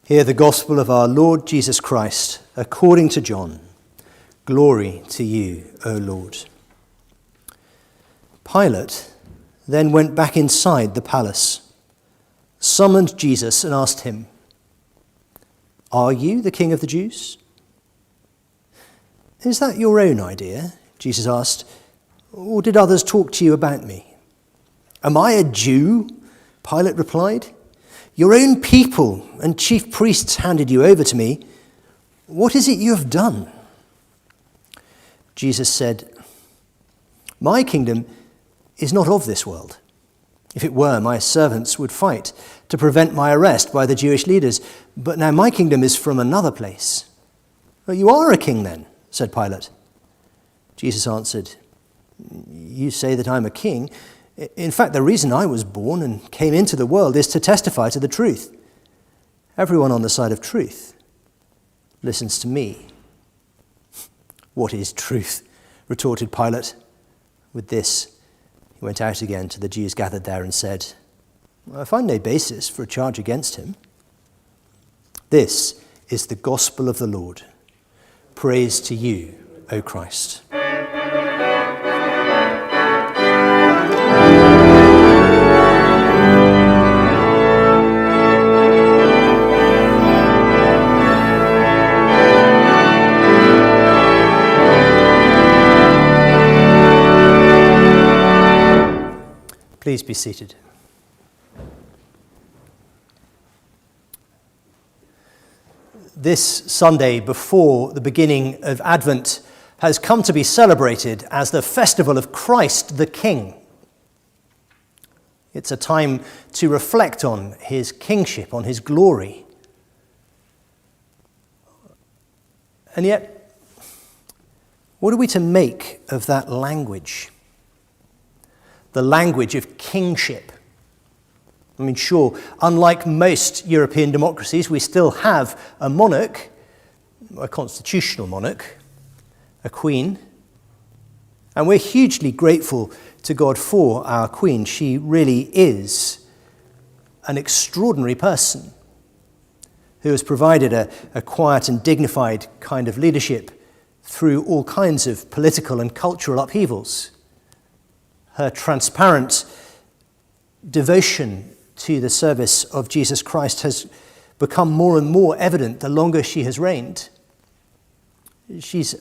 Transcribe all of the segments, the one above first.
Hear the gospel of our Lord Jesus Christ, according to John. Glory to you, O Lord. Pilate then went back inside the palace, summoned Jesus and asked him, "Are you the King of the Jews?" "Is that your own idea?" Jesus asked, "or did others talk to you about me?" "Am I a Jew?" Pilate replied. "Your own people and chief priests handed you over to me. What is it you have done?" Jesus said, "My kingdom is not of this world. If it were, my servants would fight to prevent my arrest by the Jewish leaders. But now my kingdom is from another place." "Well, you are a king then," said Pilate. Jesus answered, "You say that I'm a king. In fact, the reason I was born and came into the world is to testify to the truth. Everyone on the side of truth listens to me." "What is truth?" retorted Pilate. With this, he went out again to the Jews gathered there and said, "I find no basis for a charge against him." This is the gospel of the Lord. Praise to you, O Christ. Please be seated. This Sunday before the beginning of Advent has come to be celebrated as the festival of Christ the King. It's a time to reflect on his kingship, on his glory. And yet, what are we to make of that language? The language of kingship. I mean, sure, unlike most European democracies, we still have a monarch, a constitutional monarch, a queen, and we're hugely grateful to God for our queen. She really is an extraordinary person who has provided a quiet and dignified kind of leadership through all kinds of political and cultural upheavals. Her transparent devotion to the service of Jesus Christ has become more and more evident the longer she has reigned. She's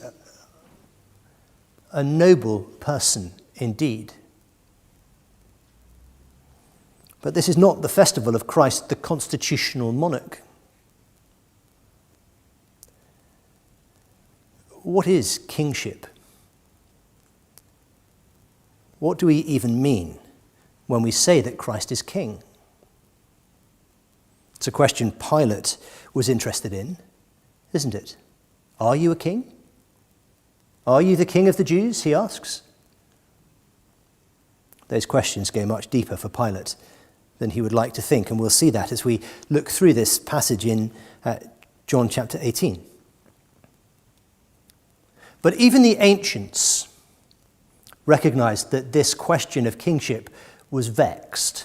a noble person indeed. But this is not the festival of Christ, the constitutional monarch. What is kingship? What do we even mean when we say that Christ is king? It's a question Pilate was interested in, isn't it? Are you a king? Are you the King of the Jews, he asks. Those questions go much deeper for Pilate than he would like to think, and we'll see that as we look through this passage in John chapter 18. But even the ancients recognized that this question of kingship was vexed.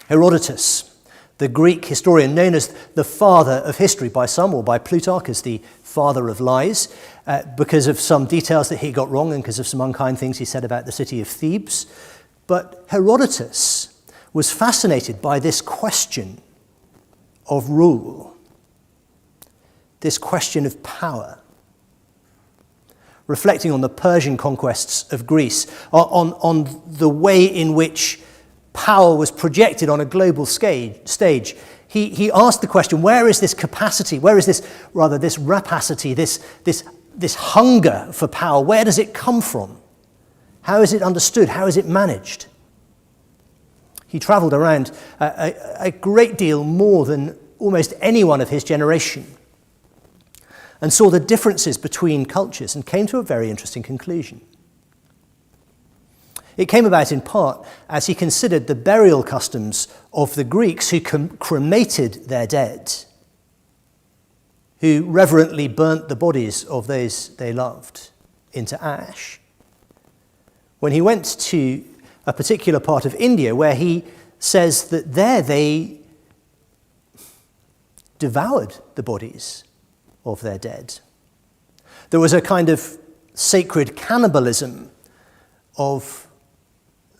Herodotus, the Greek historian known as the father of history by some, or by Plutarch as the father of lies, because of some details that he got wrong and because of some unkind things he said about the city of Thebes. But Herodotus was fascinated by this question of rule, this question of power. Reflecting on the Persian conquests of Greece, on the way in which power was projected on a global stage, he asked the question, where is this capacity, where is this rapacity, this hunger for power, where does it come from? How is it understood? How is it managed? He travelled around a great deal more than almost anyone of his generation, and saw the differences between cultures and came to a very interesting conclusion. It came about in part as he considered the burial customs of the Greeks who cremated their dead, who reverently burnt the bodies of those they loved into ash. When he went to a particular part of India where he says that there they devoured the bodies of their dead. There was a kind of sacred cannibalism of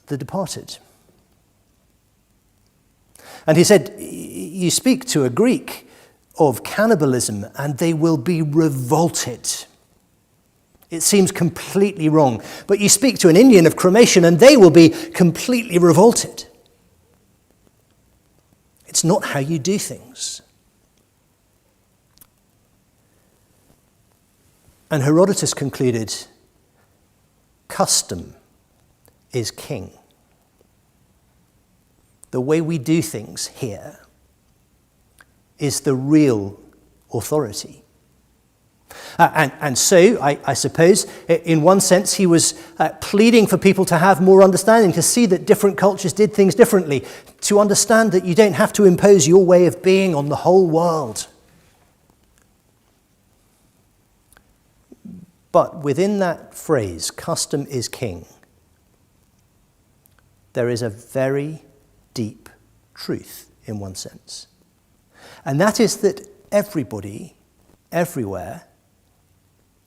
the departed. And he said, you speak to a Greek of cannibalism and they will be revolted. It seems completely wrong. But you speak to an Indian of cremation and they will be completely revolted. It's not how you do things. And Herodotus concluded, custom is king. The way we do things here is the real authority. And so, I suppose, in one sense, he was pleading for people to have more understanding, to see that different cultures did things differently, to understand that you don't have to impose your way of being on the whole world. But within that phrase, custom is king, there is a very deep truth in one sense. And that is that everybody, everywhere,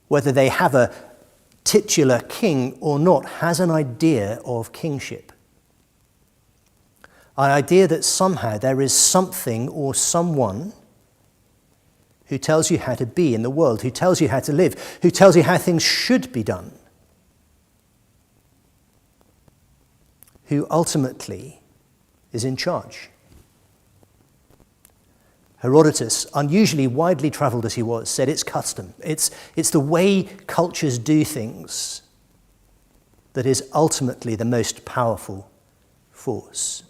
whether they have a titular king or not, has an idea of kingship. An idea that somehow there is something or someone who tells you how to be in the world, who tells you how to live, who tells you how things should be done, who ultimately is in charge. Herodotus, unusually widely travelled as he was, said it's custom. It's the way cultures do things that is ultimately the most powerful force.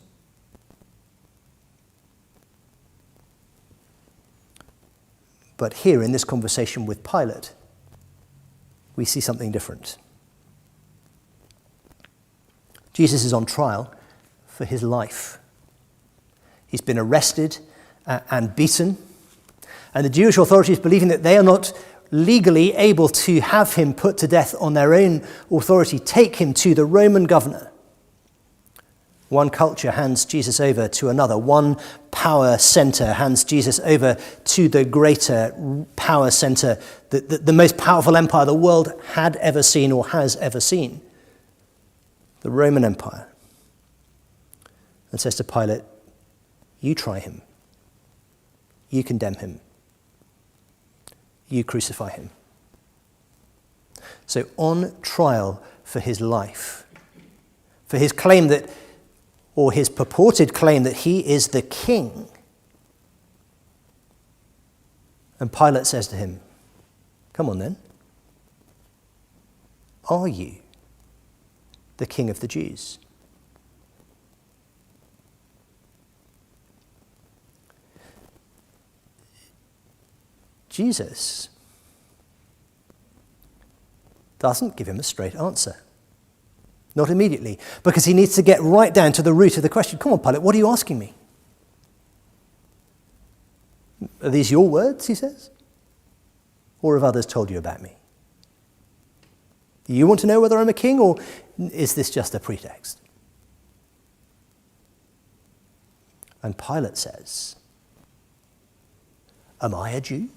But here in this conversation with Pilate, we see something different. Jesus is on trial for his life. He's been arrested and beaten, and the Jewish authorities, believing that they are not legally able to have him put to death on their own authority, take him to the Roman governor. One culture hands Jesus over to another. One power center hands Jesus over to the greater power center, the most powerful empire the world had ever seen or has ever seen, the Roman Empire. And says to Pilate, you try him. You condemn him. You crucify him. So on trial for his life, for his claim that, or his purported claim that he is the king. And Pilate says to him, come on then. Are you the king of the Jews? Jesus doesn't give him a straight answer. Not immediately, because he needs to get right down to the root of the question. Come on, Pilate, what are you asking me? Are these your words, he says? Or have others told you about me? Do you want to know whether I'm a king, or is this just a pretext? And Pilate says, am I a Jew?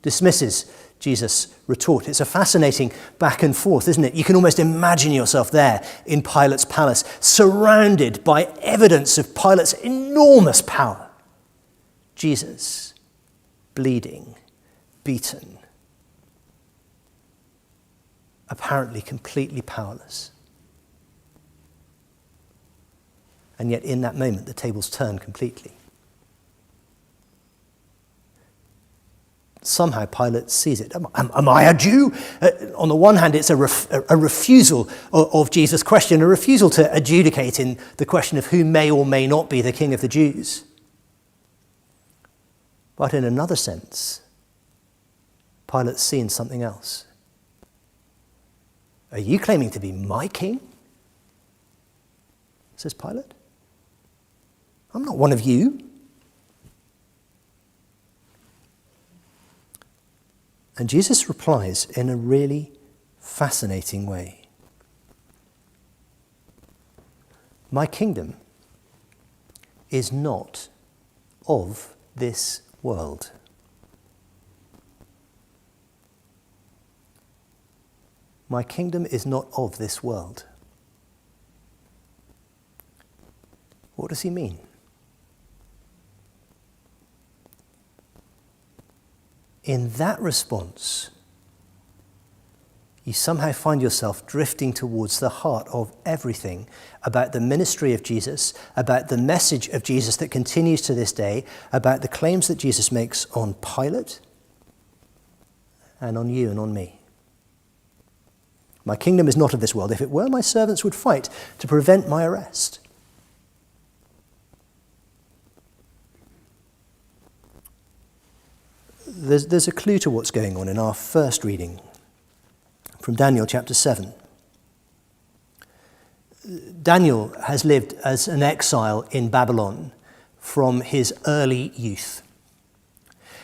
Dismisses Jesus' retort. It's a fascinating back and forth, isn't it? You can almost imagine yourself there in Pilate's palace, surrounded by evidence of Pilate's enormous power. Jesus, bleeding, beaten, apparently completely powerless. And yet in that moment, the tables turn completely. Somehow Pilate sees it. Am I a Jew? On the one hand, it's a refusal of Jesus' question, a refusal to adjudicate in the question of who may or may not be the king of the Jews. But in another sense, Pilate's seen something else. Are you claiming to be my king? Says Pilate. I'm not one of you. And Jesus replies in a really fascinating way. My kingdom is not of this world. My kingdom is not of this world. What does he mean? In that response, you somehow find yourself drifting towards the heart of everything about the ministry of Jesus, about the message of Jesus that continues to this day, about the claims that Jesus makes on Pilate and on you and on me. My kingdom is not of this world. If it were, my servants would fight to prevent my arrest. There's a clue to what's going on in our first reading from Daniel chapter 7. Daniel has lived as an exile in Babylon from his early youth.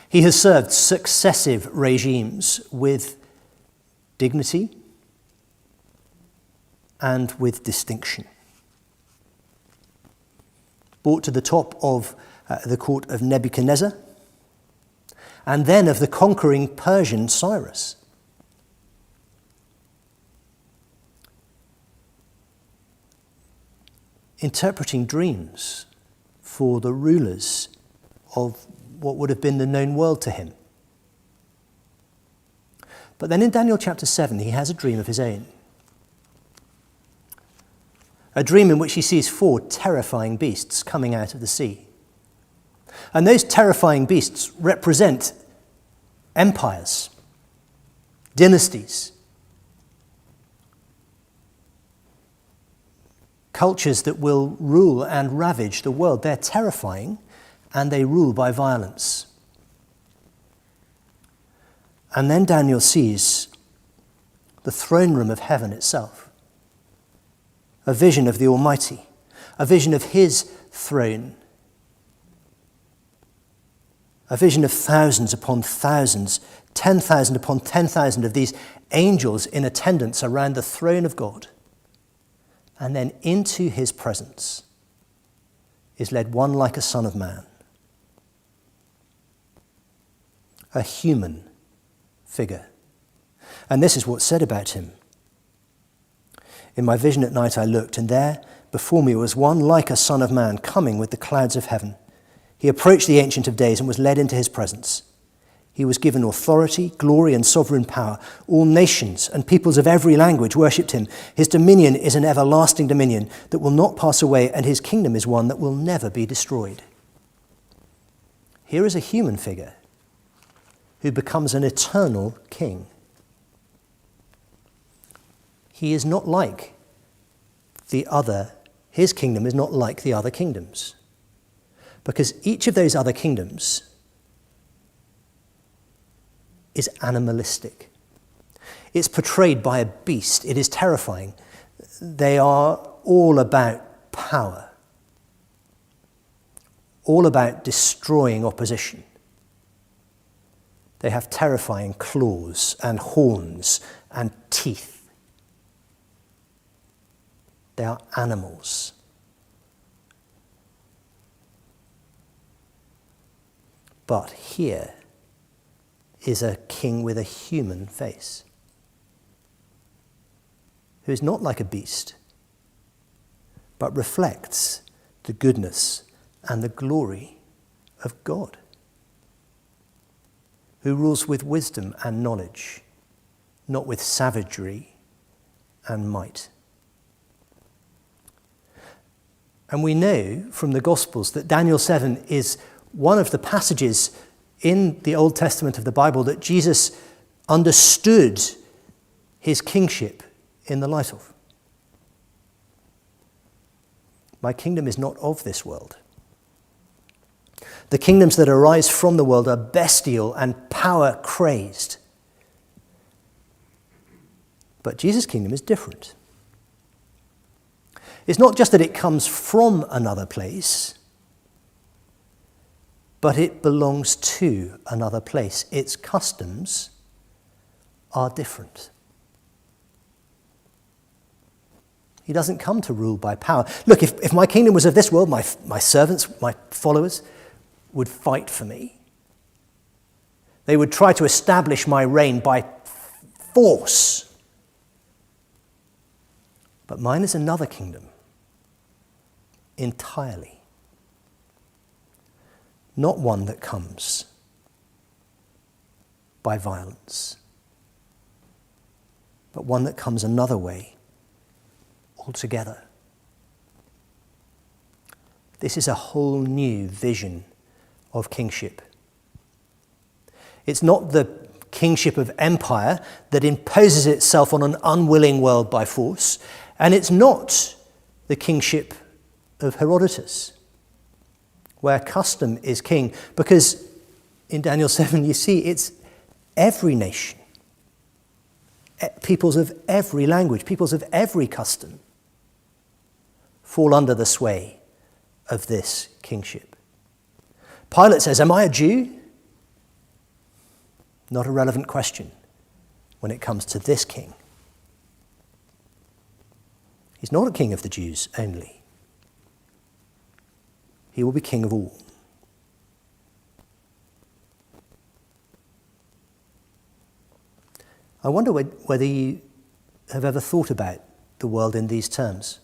He has served successive regimes with dignity and with distinction. Brought to the top of the court of Nebuchadnezzar, and then of the conquering Persian Cyrus. Interpreting dreams for the rulers of what would have been the known world to him. But then in Daniel chapter 7, he has a dream of his own. A dream in which he sees 4 terrifying beasts coming out of the sea. And those terrifying beasts represent empires, dynasties, cultures that will rule and ravage the world. They're terrifying, and they rule by violence. And then Daniel sees the throne room of heaven itself, a vision of the Almighty, a vision of his throne, a vision of thousands upon thousands, 10,000 upon 10,000 of these angels in attendance around the throne of God. And then into his presence is led one like a son of man, a human figure. And this is what's said about him. In my vision at night I looked, and there before me was one like a son of man coming with the clouds of heaven. He approached the Ancient of Days and was led into his presence. He was given authority, glory, and sovereign power. All nations and peoples of every language worshipped him. His dominion is an everlasting dominion that will not pass away, and his kingdom is one that will never be destroyed. Here is a human figure who becomes an eternal king. He is not like the other, his kingdom is not like the other kingdoms. Because each of those other kingdoms is animalistic. It's portrayed by a beast. It is terrifying. They are all about power, all about destroying opposition. They have terrifying claws and horns and teeth. They are animals. But here is a king with a human face, who is not like a beast, but reflects the goodness and the glory of God, who rules with wisdom and knowledge, not with savagery and might. And we know from the Gospels that Daniel 7 is one of the passages in the Old Testament of the Bible that Jesus understood his kingship in the light of. My kingdom is not of this world. The kingdoms that arise from the world are bestial and power-crazed. But Jesus' kingdom is different. It's not just that it comes from another place, but it belongs to another place. Its customs are different. He doesn't come to rule by power. Look, if my kingdom was of this world, my servants, my followers would fight for me. They would try to establish my reign by force. But mine is another kingdom entirely. Not one that comes by violence, but one that comes another way altogether. This is a whole new vision of kingship. It's not the kingship of empire that imposes itself on an unwilling world by force, and it's not the kingship of Herodotus, where custom is king, because in Daniel 7 you see it's every nation, peoples of every language, peoples of every custom fall under the sway of this kingship. Pilate says, am I a Jew? Not a relevant question when it comes to this king. He's not a king of the Jews only. He will be king of all. I wonder whether you have ever thought about the world in these terms.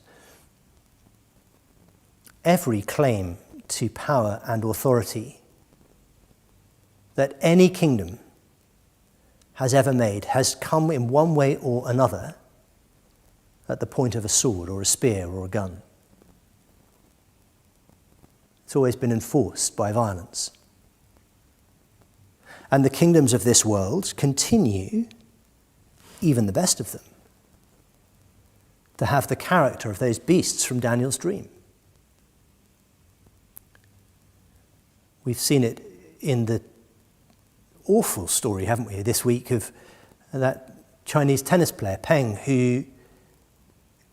Every claim to power and authority that any kingdom has ever made has come in one way or another at the point of a sword or a spear or a gun. It's always been enforced by violence. And the kingdoms of this world continue, even the best of them, to have the character of those beasts from Daniel's dream. We've seen it in the awful story, haven't we, this week of that Chinese tennis player, Peng, who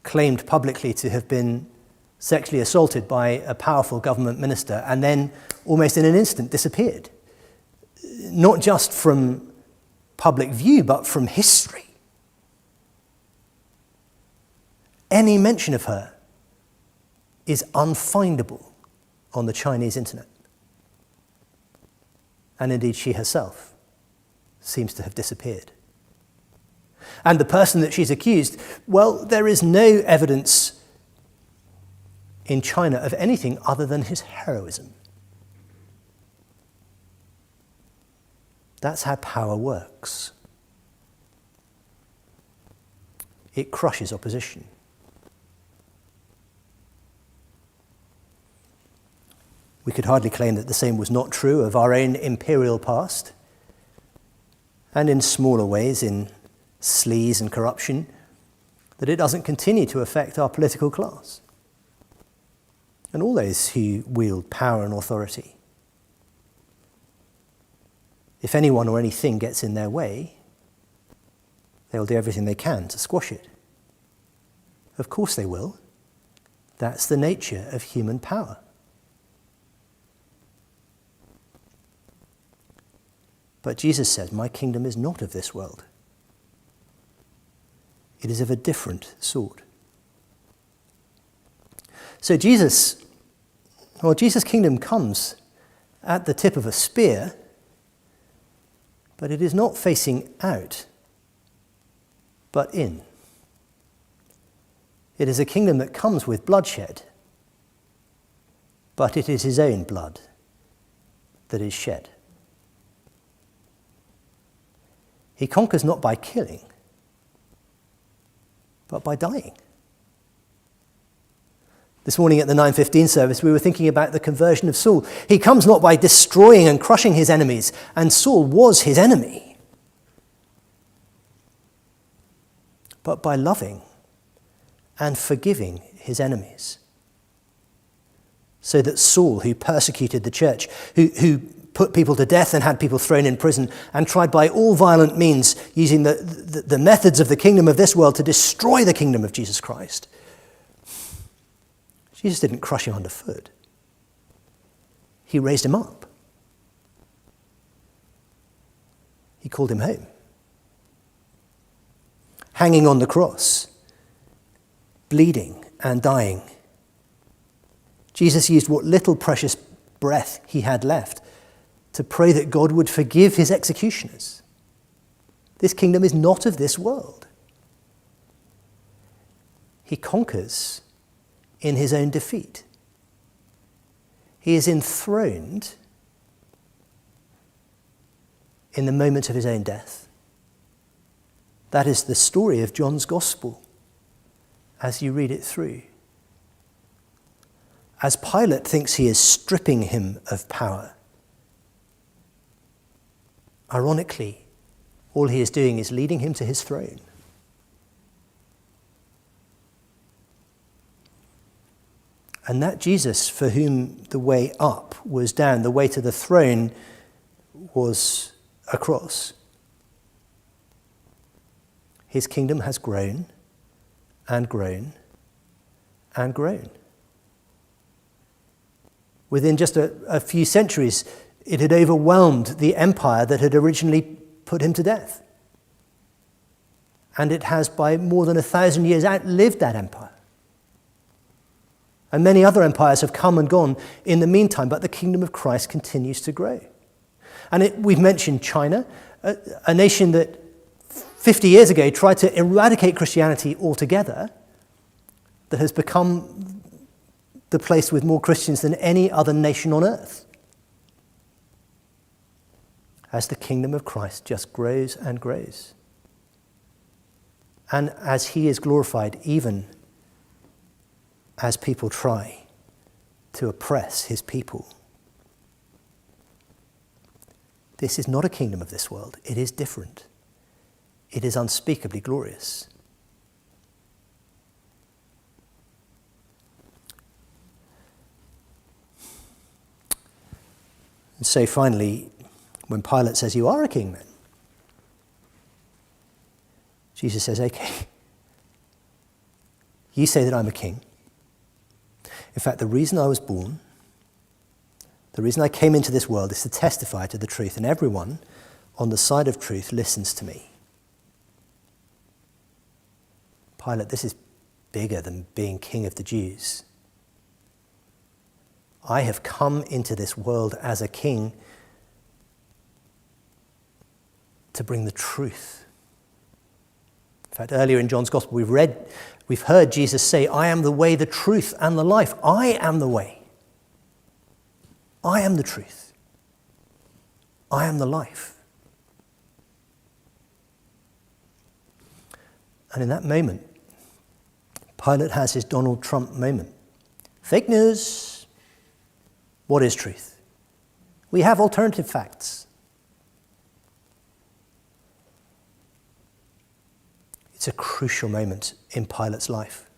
claimed publicly to have been sexually assaulted by a powerful government minister and then almost in an instant disappeared. Not just from public view, but from history. Any mention of her is unfindable on the Chinese internet. And indeed she herself seems to have disappeared. And the person that she's accused, well, there is no evidence in China of anything other than his heroism. That's how power works. It crushes opposition. We could hardly claim that the same was not true of our own imperial past, and in smaller ways, in sleaze and corruption, that it doesn't continue to affect our political class and all those who wield power and authority. If anyone or anything gets in their way, they'll do everything they can to squash it. Of course they will. That's the nature of human power. But Jesus says, my kingdom is not of this world. It is of a different sort. So Jesus' kingdom comes at the tip of a spear, but it is not facing out, but in. It is a kingdom that comes with bloodshed, but it is his own blood that is shed. He conquers not by killing, but by dying. This morning at the 9:15 service, we were thinking about the conversion of Saul. He comes not by destroying and crushing his enemies, and Saul was his enemy, but by loving and forgiving his enemies. So that Saul, who persecuted the church, who put people to death and had people thrown in prison, and tried by all violent means, using the methods of the kingdom of this world to destroy the kingdom of Jesus Christ, Jesus didn't crush him underfoot. He raised him up. He called him home. Hanging on the cross, bleeding and dying, Jesus used what little precious breath he had left, to pray that God would forgive his executioners. This kingdom is not of this world. He conquers in his own defeat. He is enthroned in the moment of his own death. That is the story of John's Gospel as you read it through. As Pilate thinks he is stripping him of power, ironically, all he is doing is leading him to his throne. And that Jesus, for whom the way up was down, the way to the throne was a cross, his kingdom has grown and grown and grown. Within just a few centuries, it had overwhelmed the empire that had originally put him to death. And it has, by more than 1,000 years, outlived that empire. And many other empires have come and gone in the meantime, but the kingdom of Christ continues to grow. And we've mentioned China, a nation that 50 years ago tried to eradicate Christianity altogether, that has become the place with more Christians than any other nation on earth. As the kingdom of Christ just grows and grows. And as he is glorified, even as people try to oppress his people. This is not a kingdom of this world. It is different. It is unspeakably glorious. And so finally, when Pilate says, "You are a king then," Jesus says, "Okay, you say that I'm a king. In fact, the reason I was born, the reason I came into this world is to testify to the truth, and everyone on the side of truth listens to me." Pilate, this is bigger than being king of the Jews. I have come into this world as a king to bring the truth. In fact, earlier in John's Gospel, we've heard Jesus say, "I am the way, the truth, and the life." I am the way. I am the truth. I am the life. And in that moment, Pilate has his Donald Trump moment. Fake news. What is truth? We have alternative facts. It's a crucial moment in Pilate's life.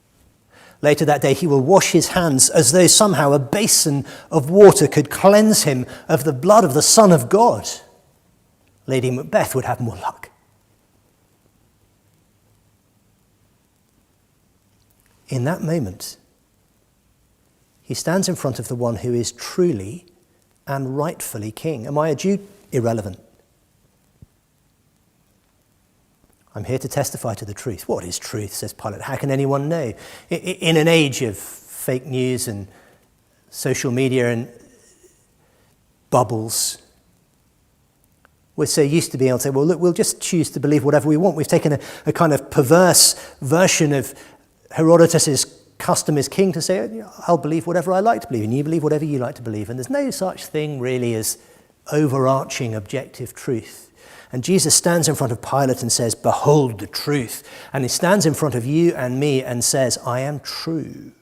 Later that day, he will wash his hands as though somehow a basin of water could cleanse him of the blood of the Son of God. Lady Macbeth would have more luck. In that moment, he stands in front of the one who is truly and rightfully king. Am I a Jew? Irrelevant. I'm here to testify to the truth. What is truth, says Pilate? How can anyone know? In an age of fake news and social media and bubbles, we're so used to being able to say, well, look, we'll just choose to believe whatever we want. We've taken a kind of perverse version of Herodotus' custom as king to say, I'll believe whatever I like to believe, and you believe whatever you like to believe. And there's no such thing really as overarching objective truth. And Jesus stands in front of Pilate and says, behold the truth. And he stands in front of you and me and says, I am true.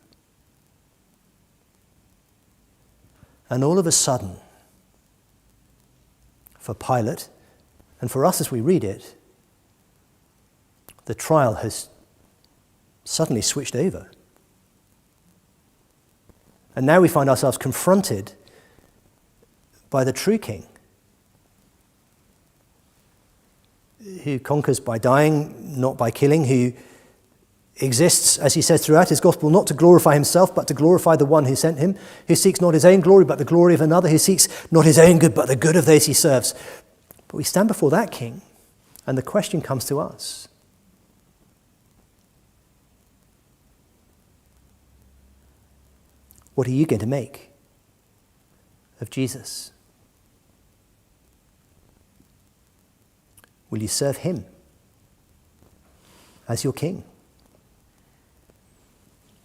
And all of a sudden, for Pilate, and for us as we read it, the trial has suddenly switched over. And now we find ourselves confronted by the true king, who conquers by dying, not by killing, who exists, as he says throughout his gospel, not to glorify himself, but to glorify the one who sent him, who seeks not his own glory, but the glory of another, who seeks not his own good, but the good of those he serves. But we stand before that king, and the question comes to us. What are you going to make of Jesus? Will you serve him as your king?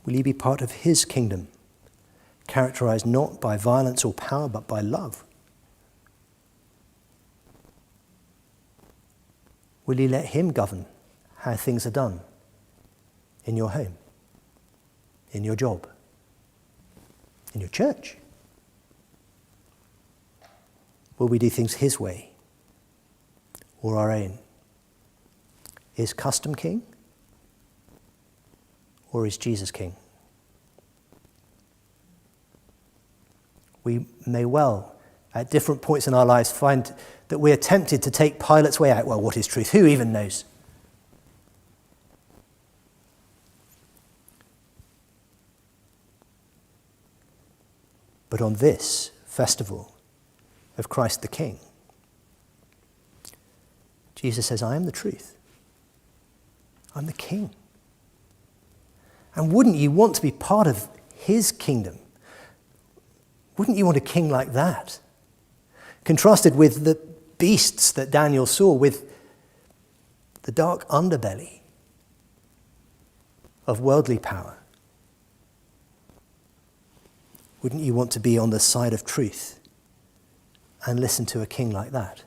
Will you be part of his kingdom, characterized not by violence or power, but by love? Will you let him govern how things are done in your home, in your job, in your church? Will we do things his way or our own? Is custom king or is Jesus king? We may well, at different points in our lives, find that we are tempted to take Pilate's way out. Well, what is truth? Who even knows? But on this festival of Christ the King, Jesus says, I am the truth. I'm the King. And wouldn't you want to be part of his kingdom? Wouldn't you want a king like that? Contrasted with the beasts that Daniel saw, with the dark underbelly of worldly power. Wouldn't you want to be on the side of truth and listen to a king like that?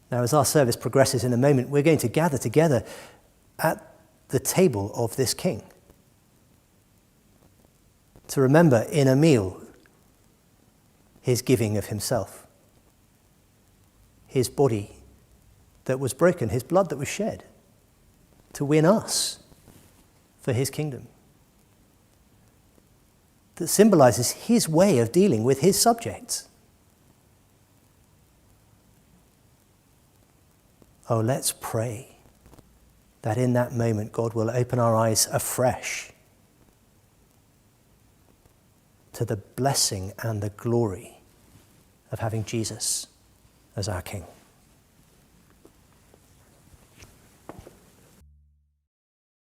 Now, as our service progresses in a moment, we're going to gather together at the table of this king to remember in a meal his giving of himself, his body that was broken, his blood that was shed to win us for his kingdom, that symbolizes his way of dealing with his subjects. Oh, let's pray that in that moment God will open our eyes afresh to the blessing and the glory of having Jesus as our King.